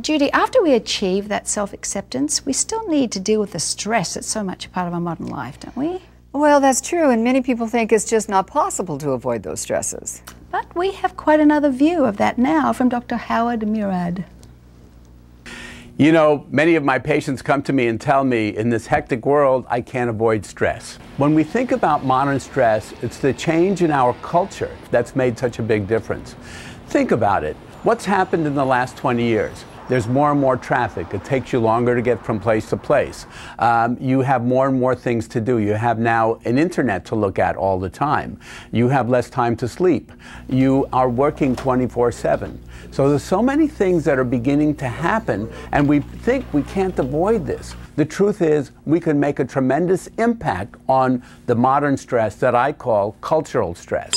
Judy, after we achieve that self-acceptance, we still need to deal with the stress that's so much a part of our modern life, don't we? Well, that's true, and many people think it's just not possible to avoid those stresses. But we have quite another view of that now from Dr. Howard Murad. You know, many of my patients come to me and tell me, in this hectic world, I can't avoid stress. When we think about modern stress, it's the change in our culture that's made such a big difference. Think about it. What's happened in the last 20 years? There's more and more traffic. It takes you longer to get from place to place. You have more and more things to do. You have now an internet to look at all the time. You have less time to sleep. You are working 24/7. So there's so many things that are beginning to happen, and we think we can't avoid this. The truth is, we can make a tremendous impact on the modern stress that I call cultural stress.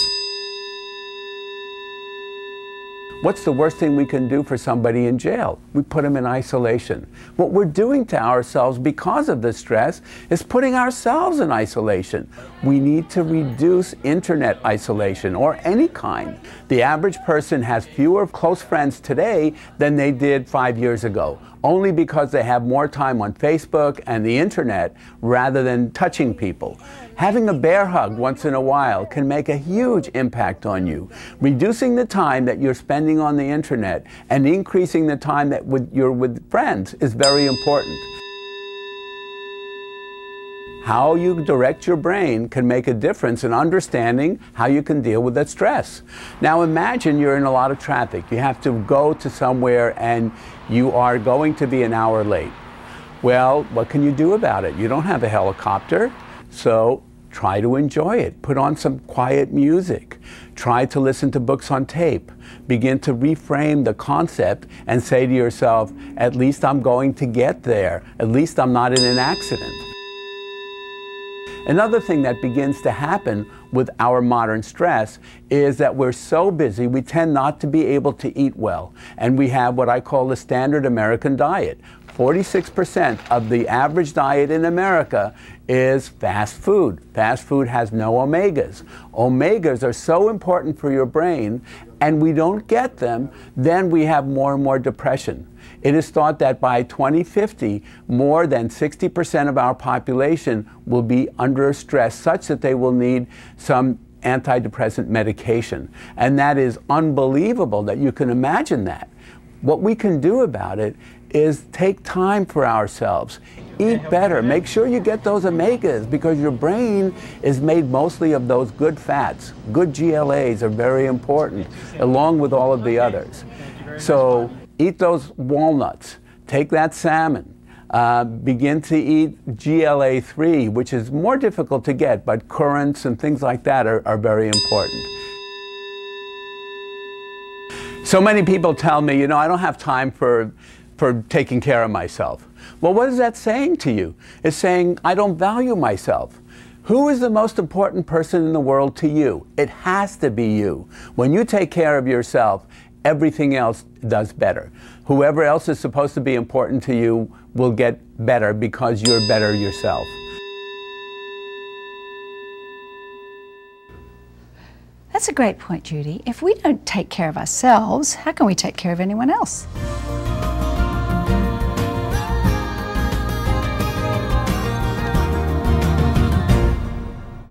What's the worst thing we can do for somebody in jail? We put them in isolation. What we're doing to ourselves because of this stress is putting ourselves in isolation. We need to reduce internet isolation, or any kind. The average person has fewer close friends today than they did 5 years ago, only because they have more time on Facebook and the internet rather than touching people. Having a bear hug once in a while can make a huge impact on you. Reducing the time that you're spending on the internet and increasing the time that you're with friends is very important. How you direct your brain can make a difference in understanding how you can deal with that stress. Now imagine you're in a lot of traffic. You have to go to somewhere and you are going to be an hour late. Well, what can you do about it? You don't have a helicopter, so try to enjoy it. Put on some quiet music. Try to listen to books on tape. Begin to reframe the concept and say to yourself, at least I'm going to get there. At least I'm not in an accident. Another thing that begins to happen with our modern stress is that we're so busy, we tend not to be able to eat well. And we have what I call the standard American diet. 46% of the average diet in America is fast food. Fast food has no omegas. Omegas are so important for your brain, and we don't get them, then we have more and more depression. It is thought that by 2050, more than 60% of our population will be under stress such that they will need some antidepressant medication. And that is unbelievable that you can imagine that. What we can do about it is take time for ourselves. Eat better. Make sure you get those omegas, because your brain is made mostly of those good fats. Good GLAs are very important, along with all of the others. So eat those walnuts. Take that salmon. Begin to eat GLA-3, which is more difficult to get, but currants and things like that are very important. So many people tell me, you know, I don't have time for taking care of myself. Well, what is that saying to you? It's saying, I don't value myself. Who is the most important person in the world to you? It has to be you. When you take care of yourself, everything else does better. Whoever else is supposed to be important to you will get better because you're better yourself. That's a great point, Judy. If we don't take care of ourselves, how can we take care of anyone else?